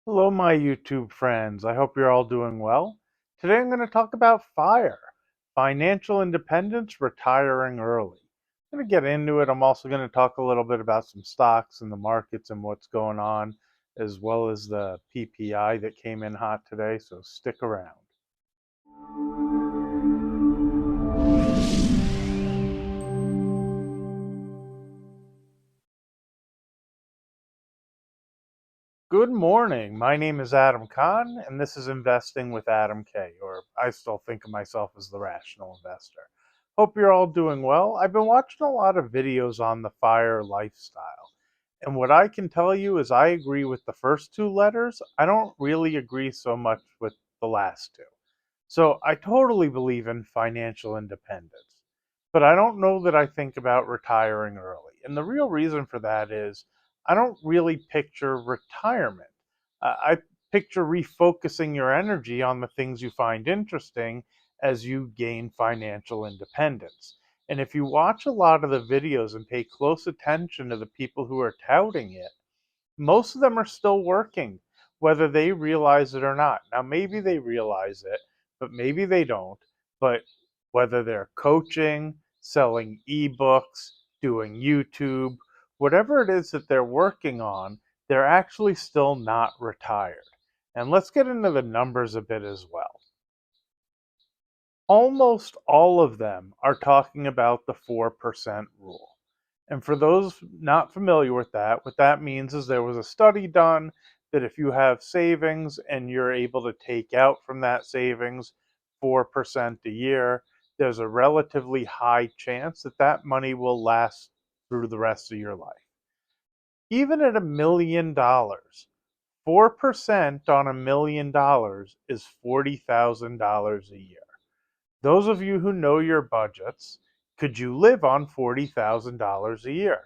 Hello, my YouTube friends. I hope you're all doing well. Today I'm going to talk about FIRE, financial independence, retiring early. I'm going to get into it. I'm also going to talk a little bit about some stocks and the markets and what's going on, as well as the PPI that came in hot today. So stick around. Good morning. My name is Adam Kahn, and this is Investing with Adam K, or I still think of myself as the rational investor. Hope you're all doing well. I've been watching a lot of videos on the FIRE lifestyle, and what I can tell you is I agree with the first two letters. I don't really agree so much with the last two. So I totally believe in financial independence, but I don't know that I think about retiring early. And the real reason for that is I don't really picture retirement. I picture refocusing your energy on the things you find interesting as you gain financial independence. And if you watch a lot of the videos and pay close attention to the people who are touting it, most of them are still working, whether they realize it or not. Now, maybe they realize it, but maybe they don't. But whether they're coaching, selling ebooks, doing YouTube, whatever it is that they're working on, they're actually still not retired. And let's get into the numbers a bit as well. Almost all of them are talking about the 4% rule. And for those not familiar with that, what that means is there was a study done that if you have savings and you're able to take out from that savings 4% a year, there's a relatively high chance that that money will last through the rest of your life. Even at $1 million, 4% on $1 million is $40,000 a year. Those of you who know your budgets, could you live on $40,000 a year?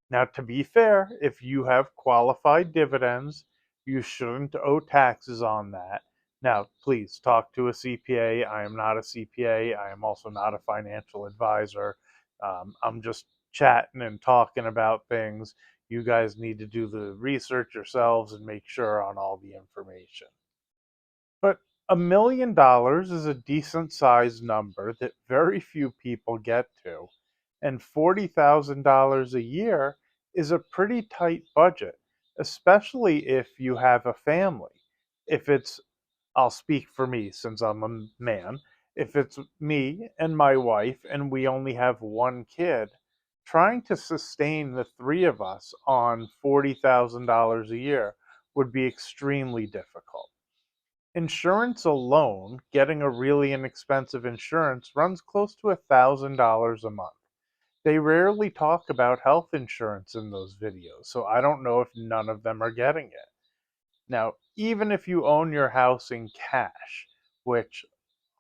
Now, to be fair, if you have qualified dividends, you shouldn't owe taxes on that. Now, please talk to a CPA. I am not a CPA. I am also not a financial advisor. I'm just chatting and talking about things. You guys need to do the research yourselves and make sure on all the information. But $1 million is a decent sized number that very few people get to. And $40,000 a year is a pretty tight budget, especially if you have a family. If it's, I'll speak for me since I'm a man, if it's me and my wife and we only have one kid, trying to sustain the three of us on $40,000 a year would be extremely difficult. Insurance alone, getting a really inexpensive insurance, runs close to $1,000 a month. They rarely talk about health insurance in those videos, so I don't know if none of them are getting it. Now, even if you own your house in cash, which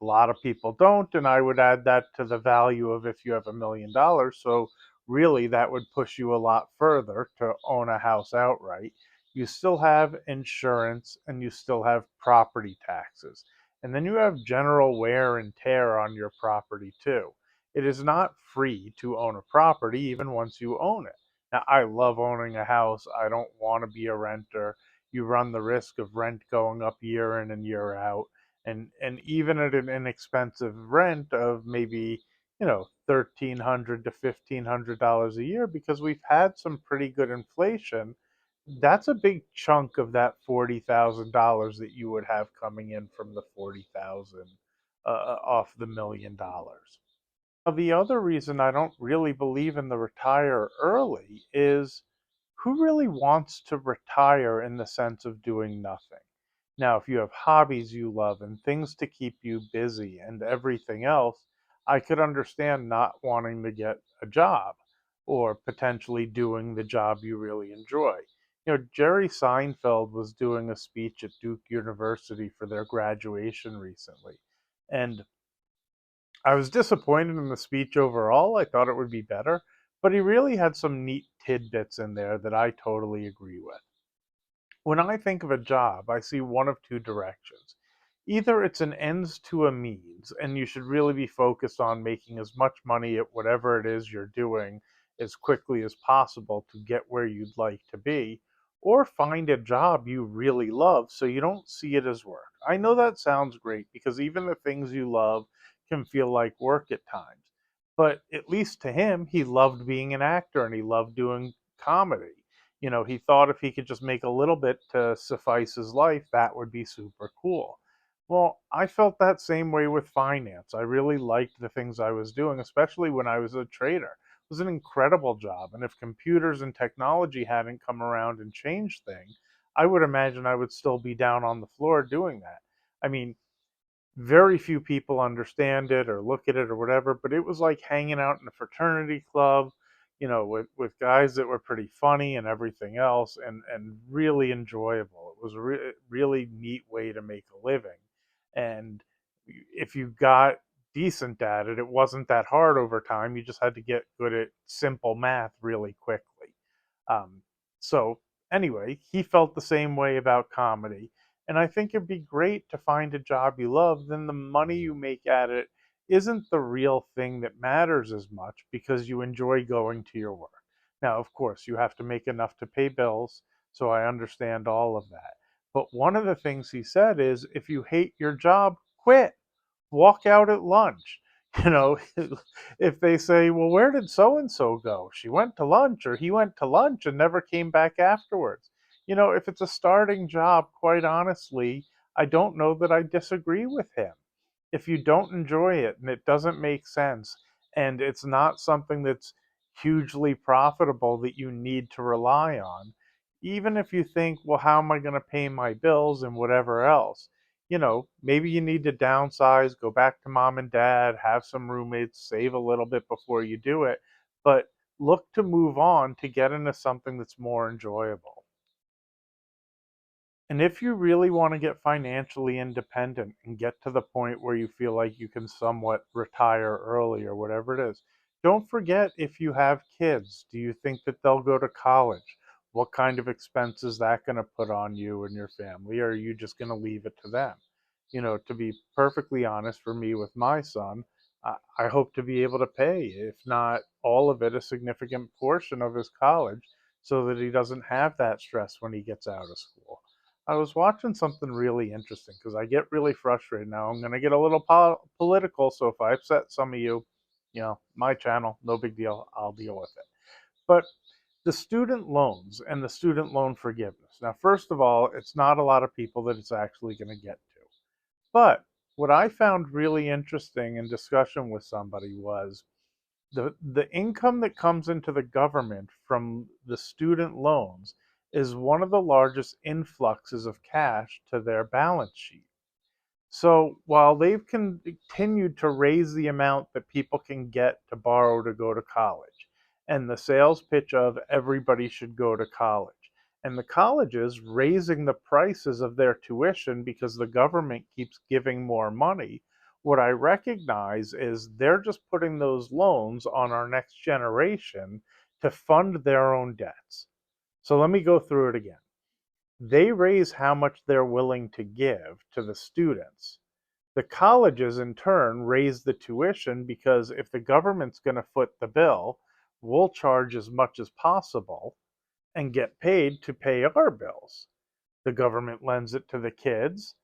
a lot of people don't, and I would add that to the value of if you have $1 million. So really, that would push you a lot further to own a house outright. You still have insurance and you still have property taxes. And then you have general wear and tear on your property too. It is not free to own a property even once you own it. Now, I love owning a house. I don't want to be a renter. You run the risk of rent going up year in and year out, and even at an inexpensive rent of maybe, 1,300 to $1,500 a year, because we've had some pretty good inflation. That's a big chunk of that $40,000 that you would have coming in from the 40,000 off the $1 million. Now, the other reason I don't really believe in the retire early is, who really wants to retire in the sense of doing nothing? Now, if you have hobbies you love and things to keep you busy and everything else, I could understand not wanting to get a job or potentially doing the job you really enjoy. Jerry Seinfeld was doing a speech at Duke University for their graduation recently. And I was disappointed in the speech overall. I thought it would be better, but he really had some neat tidbits in there that I totally agree with. When I think of a job, I see one of two directions. Either it's an ends to a means, and you should really be focused on making as much money at whatever it is you're doing as quickly as possible to get where you'd like to be, or find a job you really love so you don't see it as work. I know that sounds great because even the things you love can feel like work at times. But at least to him, he loved being an actor and he loved doing comedy. He thought if he could just make a little bit to suffice his life, that would be super cool. Well, I felt that same way with finance. I really liked the things I was doing, especially when I was a trader. It was an incredible job. And if computers and technology hadn't come around and changed things, I would imagine I would still be down on the floor doing that. I mean, very few people understand it or look at it or whatever, but it was like hanging out in a fraternity club, with guys that were pretty funny and everything else, and really enjoyable. It was a really neat way to make a living. And if you got decent at it, it wasn't that hard over time. You just had to get good at simple math really quickly. Um, so anyway, he felt the same way about comedy. And I think it'd be great to find a job you love. Then the money you make at it isn't the real thing that matters as much because you enjoy going to your work. Now, of course, you have to make enough to pay bills. So I understand all of that. But one of the things he said is if you hate your job, quit, walk out at lunch. You know, if they say, well, where did so and so go? She went to lunch, or he went to lunch and never came back afterwards. If it's a starting job, quite honestly, I don't know that I disagree with him. If you don't enjoy it and it doesn't make sense and it's not something that's hugely profitable that you need to rely on, even if you think, well, how am I going to pay my bills and whatever else? Maybe you need to downsize, go back to mom and dad, have some roommates, save a little bit before you do it, but look to move on to get into something that's more enjoyable. And if you really want to get financially independent and get to the point where you feel like you can somewhat retire early or whatever it is, don't forget if you have kids, do you think that they'll go to college? What kind of expense is that going to put on you and your family? Or are you just going to leave it to them? To be perfectly honest, for me with my son, I hope to be able to pay, if not all of it, a significant portion of his college so that he doesn't have that stress when he gets out of school. I was watching something really interesting because I get really frustrated now. I'm going to get a little political, so if I upset some of you, my channel, no big deal. I'll deal with it. But the student loans and the student loan forgiveness. Now, first of all, it's not a lot of people that it's actually going to get to. But what I found really interesting in discussion with somebody was the income that comes into the government from the student loans is one of the largest influxes of cash to their balance sheet. So while they've continued to raise the amount that people can get to borrow to go to college, and the sales pitch of everybody should go to college, and the colleges raising the prices of their tuition because the government keeps giving more money, what I recognize is they're just putting those loans on our next generation to fund their own debts. So let me go through it again. They raise how much they're willing to give to the students. The colleges, in turn, raise the tuition because if the government's going to foot the bill, we'll charge as much as possible and get paid to pay our bills. The government lends it to the kids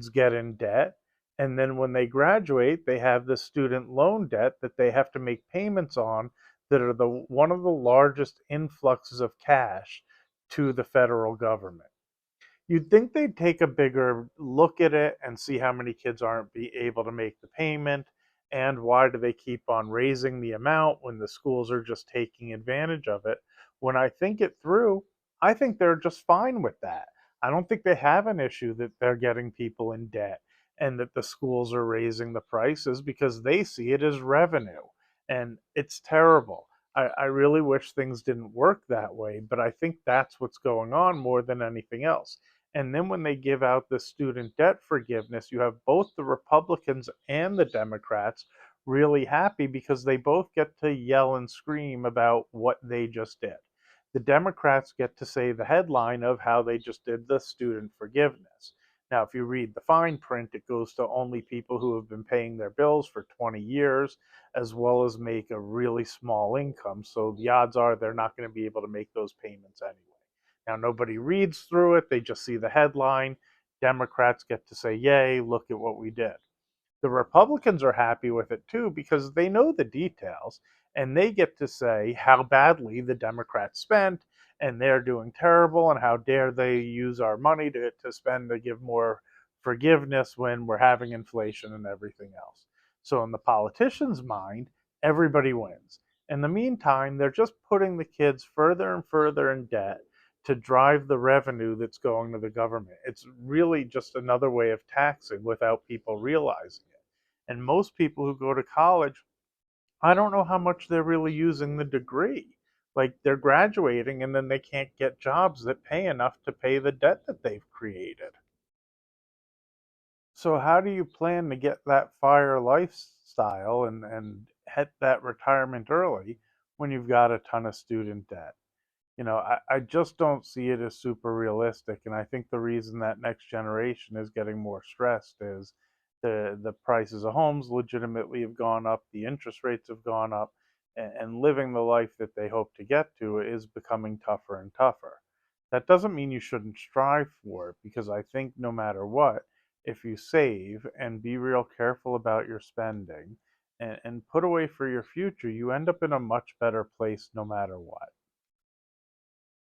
get in debt, and then when they graduate, they have the student loan debt that they have to make payments on that are the one of the largest influxes of cash to the federal government. You'd think they'd take a bigger look at it and see how many kids aren't be able to make the payment and why do they keep on raising the amount when the schools are just taking advantage of it. When I think it through, I think they're just fine with that. I don't think they have an issue that they're getting people in debt and that the schools are raising the prices because they see it as revenue. And it's terrible. I really wish things didn't work that way, but I think that's what's going on more than anything else. And then when they give out the student debt forgiveness, you have both the Republicans and the Democrats really happy because they both get to yell and scream about what they just did. The Democrats get to say the headline of how they just did the student forgiveness. Now, if you read the fine print, it goes to only people who have been paying their bills for 20 years, as well as make a really small income. So the odds are they're not going to be able to make those payments anyway. Now, nobody reads through it, they just see the headline. Democrats get to say, yay, look at what we did. The Republicans are happy with it too because they know the details and they get to say how badly the Democrats spent and they're doing terrible and how dare they use our money to spend to give more forgiveness when we're having inflation and everything else. So, in the politicians' mind, everybody wins. In the meantime, they're just putting the kids further and further in debt to drive the revenue that's going to the government. It's really just another way of taxing without people realizing it. And most people who go to college, I don't know how much they're really using the degree. Like they're graduating and then they can't get jobs that pay enough to pay the debt that they've created. So how do you plan to get that fire lifestyle and hit that retirement early when you've got a ton of student debt? I just don't see it as super realistic. And I think the reason that next generation is getting more stressed is the prices of homes legitimately have gone up, the interest rates have gone up, and living the life that they hope to get to is becoming tougher and tougher. That doesn't mean you shouldn't strive for it, because I think no matter what, if you save and be real careful about your spending and put away for your future, you end up in a much better place no matter what.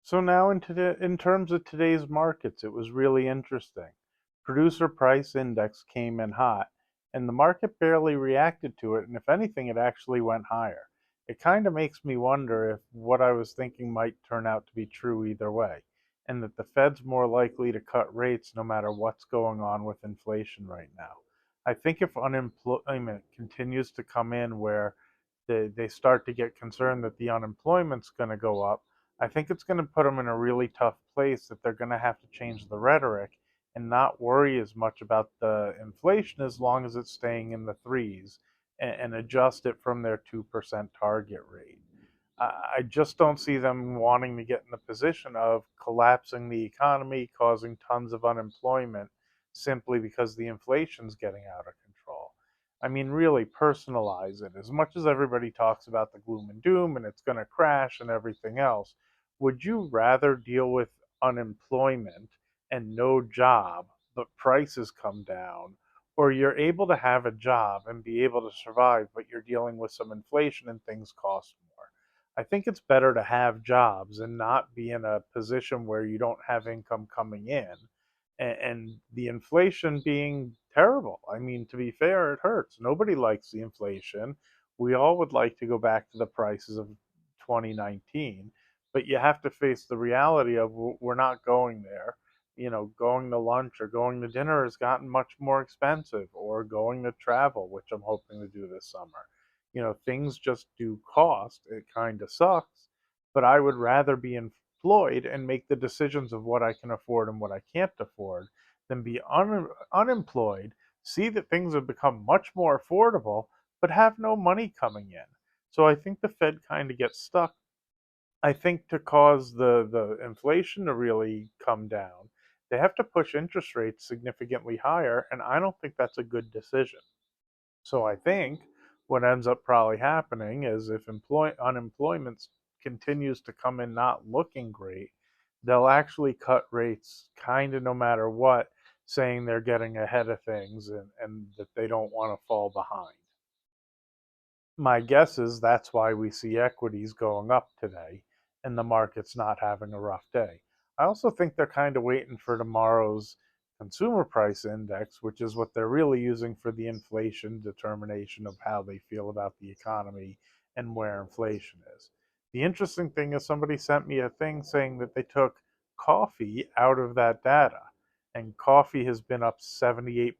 So now in terms of today's markets, it was really interesting. Producer price index came in hot, and the market barely reacted to it, and if anything, it actually went higher. It kind of makes me wonder if what I was thinking might turn out to be true either way, and that the Fed's more likely to cut rates no matter what's going on with inflation right now. I think if unemployment continues to come in where they start to get concerned that the unemployment's going to go up, I think it's going to put them in a really tough place that they're going to have to change the rhetoric and not worry as much about the inflation as long as it's staying in the threes and adjust it from their 2% target rate. I just don't see them wanting to get in the position of collapsing the economy, causing tons of unemployment simply because the inflation's getting out of control. I mean, really personalize it. As much as everybody talks about the gloom and doom and it's going to crash and everything else, would you rather deal with unemployment and no job, but prices come down? Or you're able to have a job and be able to survive, but you're dealing with some inflation and things cost more. I think it's better to have jobs and not be in a position where you don't have income coming in and the inflation being terrible. I mean, to be fair, it hurts. Nobody likes the inflation. We all would like to go back to the prices of 2019, but you have to face the reality of we're not going there. Going to lunch or going to dinner has gotten much more expensive, or going to travel, which I'm hoping to do this summer. Things just do cost. It kind of sucks, but I would rather be employed and make the decisions of what I can afford and what I can't afford than be unemployed, see that things have become much more affordable, but have no money coming in. So I think the Fed kind of gets stuck. I think to cause the inflation to really come down, they have to push interest rates significantly higher, and I don't think that's a good decision. So I think what ends up probably happening is if unemployment continues to come in not looking great, they'll actually cut rates kind of no matter what, saying they're getting ahead of things and that they don't want to fall behind. My guess is that's why we see equities going up today and the market's not having a rough day. I also think they're kind of waiting for tomorrow's consumer price index, which is what they're really using for the inflation determination of how they feel about the economy and where inflation is. The interesting thing is somebody sent me a thing saying that they took coffee out of that data, and coffee has been up 78%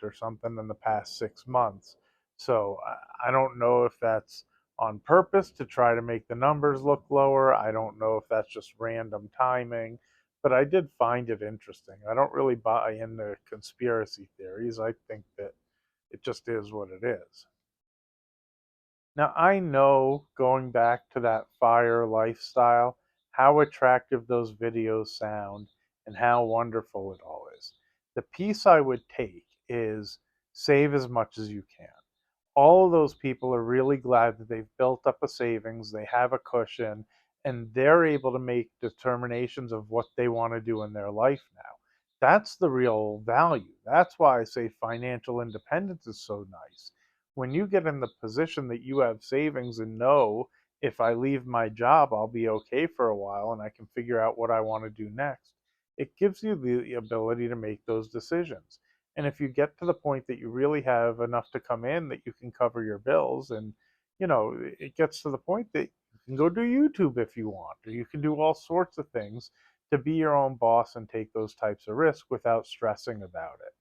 or something in the past 6 months. So I don't know if that's on purpose to try to make the numbers look lower. I don't know if that's just random timing, but I did find it interesting. I don't really buy into conspiracy theories. I think that it just is what it is. Now, I know going back to that fire lifestyle, how attractive those videos sound and how wonderful it all is. The piece I would take is save as much as you can. All of those people are really glad that they've built up a savings, they have a cushion, and they're able to make determinations of what they want to do in their life now. That's the real value. That's why I say financial independence is so nice. When you get in the position that you have savings and know if I leave my job, I'll be okay for a while and I can figure out what I want to do next, it gives you the ability to make those decisions. And if you get to the point that you really have enough to come in that you can cover your bills, and it gets to the point that you can go do YouTube if you want, or you can do all sorts of things to be your own boss and take those types of risks without stressing about it.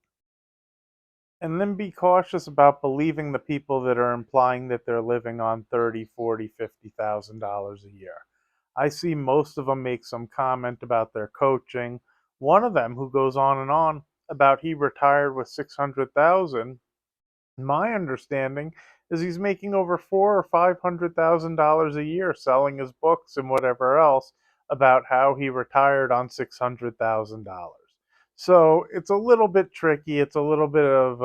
And then be cautious about believing the people that are implying that they're living on 30, 40, $50,000 a year. I see most of them make some comment about their coaching. One of them who goes on and on about he retired with 600,000. My understanding is he's making over four or $500,000 a year selling his books and whatever else about how he retired on $600,000. So it's a little bit tricky. It's a little bit of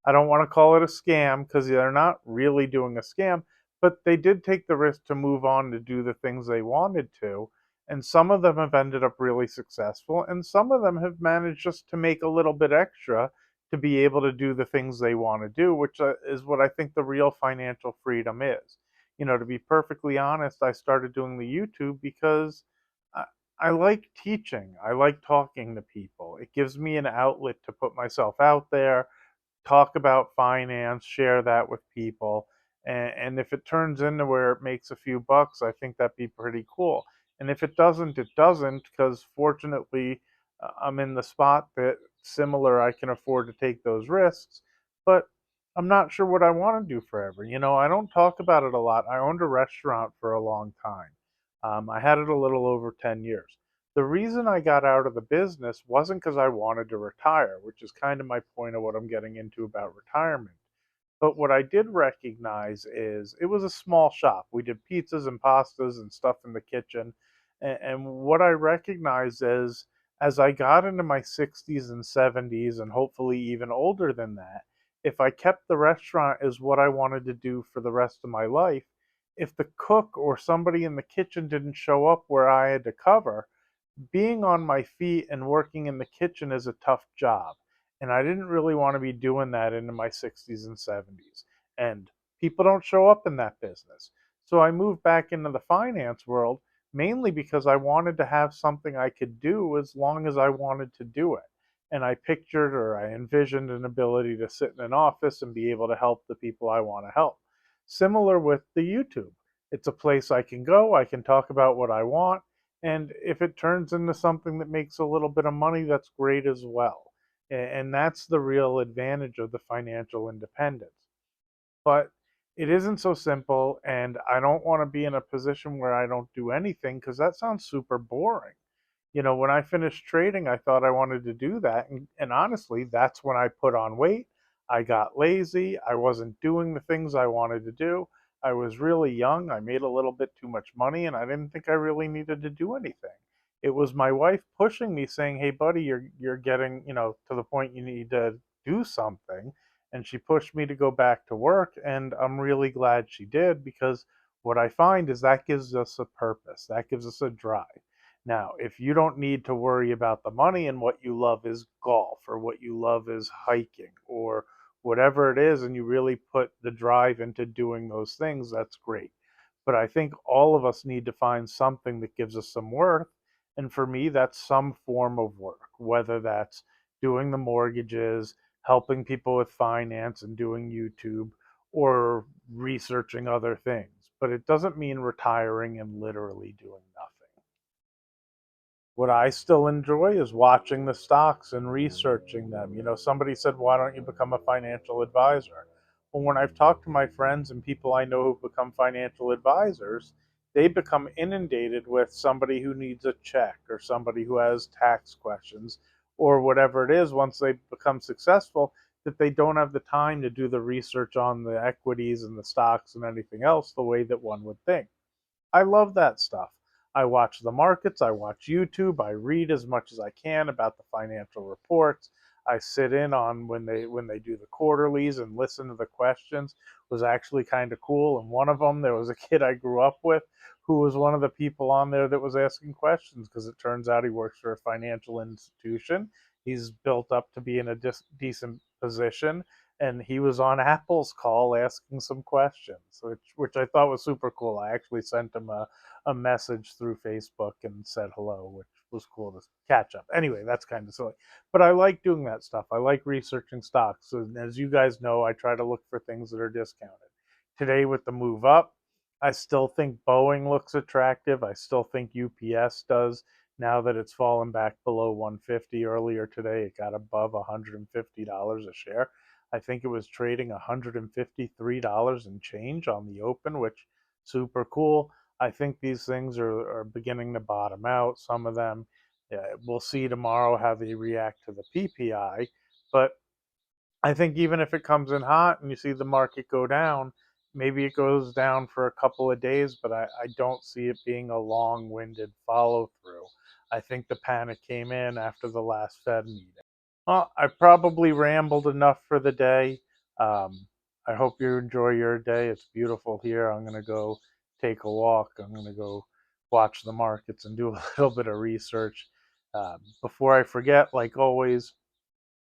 I don't want to call it a scam because they're not really doing a scam, but they did take the risk to move on to do the things they wanted to. And some of them have ended up really successful, and some of them have managed just to make a little bit extra to be able to do the things they want to do, which is what I think the real financial freedom is. To be perfectly honest, I started doing the YouTube because I, I like teaching. I like talking to people. It gives me an outlet to put myself out there, talk about finance, share that with people. And if it turns into where it makes a few bucks, I think that'd be pretty cool. And if it doesn't, it doesn't, because fortunately, I'm in the spot that similar I can afford to take those risks. But I'm not sure what I want to do forever. I don't talk about it a lot. I owned a restaurant for a long time. I had it a little over 10 years. The reason I got out of the business wasn't because I wanted to retire, which is kind of my point of what I'm getting into about retirement. But what I did recognize is it was a small shop. We did pizzas and pastas and stuff in the kitchen. And what I recognized is as I got into my 60s and 70s, and hopefully even older than that, if I kept the restaurant as what I wanted to do for the rest of my life, if the cook or somebody in the kitchen didn't show up where I had to cover, being on my feet and working in the kitchen is a tough job. And I didn't really want to be doing that into my 60s and 70s. And people don't show up in that business. So I moved back into the finance world mainly because I wanted to have something I could do as long as I wanted to do it. And I pictured or I envisioned an ability to sit in an office and be able to help the people I want to help. Similar with the YouTube. It's a place I can go, I can talk about what I want, and if it turns into something that makes a little bit of money, that's great as well. And that's the real advantage of the financial independence. But it isn't so simple, and I don't want to be in a position where I don't do anything because that sounds super boring. When I finished trading, I thought I wanted to do that. And honestly, that's when I put on weight. I got lazy. I wasn't doing the things I wanted to do. I was really young. I made a little bit too much money, and I didn't think I really needed to do anything. It was my wife pushing me, saying, "Hey, buddy, you're getting to the point you need to do something." And she pushed me to go back to work, and I'm really glad she did because what I find is that gives us a purpose. That gives us a drive. Now, if you don't need to worry about the money and what you love is golf or what you love is hiking or whatever it is, and you really put the drive into doing those things, that's great. But I think all of us need to find something that gives us some worth. And for me, that's some form of work, whether that's doing the mortgages, helping people with finance and doing YouTube, or researching other things. But it doesn't mean retiring and literally doing nothing. What I still enjoy is watching the stocks and researching them. Somebody said, why don't you become a financial advisor? Well, when I've talked to my friends and people I know who've become financial advisors, they become inundated with somebody who needs a check or somebody who has tax questions or whatever it is once they become successful, that they don't have the time to do the research on the equities and the stocks and anything else the way that one would think. I love that stuff. I watch the markets, I watch YouTube, I read as much as I can about the financial reports. I sit in on when they do the quarterlies and listen to the questions was actually kind of cool. And one of them, there was a kid I grew up with who was one of the people on there that was asking questions because it turns out he works for a financial institution. He's built up to be in a decent position, and he was on Apple's call asking some questions, which I thought was super cool. I actually sent him a message through Facebook and said hello, which was cool to catch up. Anyway, that's kind of silly. But I like doing that stuff. I like researching stocks. And as you guys know, I try to look for things that are discounted. Today, with the move up, I still think Boeing looks attractive. I still think UPS does now that it's fallen back below 150. Earlier today, it got above $150 a share. I think it was trading $153 and change on the open, which super cool. I think these things are beginning to bottom out. Some of them, we'll see tomorrow how they react to the PPI. But I think even if it comes in hot and you see the market go down, maybe it goes down for a couple of days, but I don't see it being a long winded follow through. I think the panic came in after the last Fed meeting. Well, I probably rambled enough for the day. I hope you enjoy your day. It's beautiful here. I'm going to go take a walk. I'm going to go watch the markets and do a little bit of research. Before I forget, like always,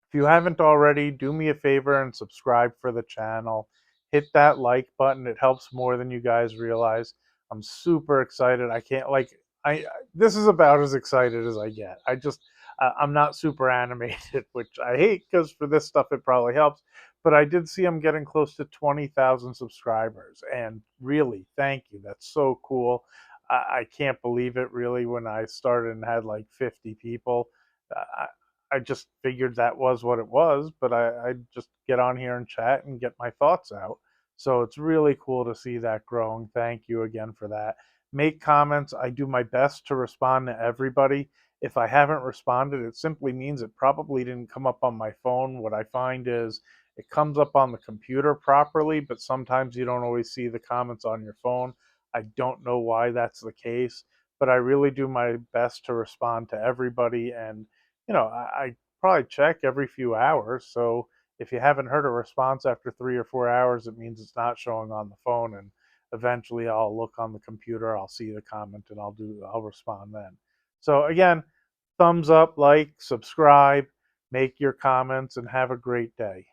if you haven't already, do me a favor and subscribe for the channel. Hit that like button. It helps more than you guys realize. I'm super excited. I can't like I this is about as excited as I get. I'm not super animated, which I hate because for this stuff it probably helps. But I did see I'm getting close to 20,000 subscribers, and really, thank you. That's so cool. I can't believe it. Really, when I started and had like 50 people, I just figured that was what it was, but I just get on here and chat and get my thoughts out. So it's really cool to see that growing. Thank you again for that. Make comments. I do my best to respond to everybody. If I haven't responded, it simply means it probably didn't come up on my phone. What I find is it comes up on the computer properly, but sometimes you don't always see the comments on your phone. I don't know why that's the case, but I really do my best to respond to everybody. And I probably check every few hours. So if you haven't heard a response after 3 or 4 hours, it means it's not showing on the phone. And eventually I'll look on the computer, I'll see the comment, and I'll respond then. So again, thumbs up, like, subscribe, make your comments, and have a great day.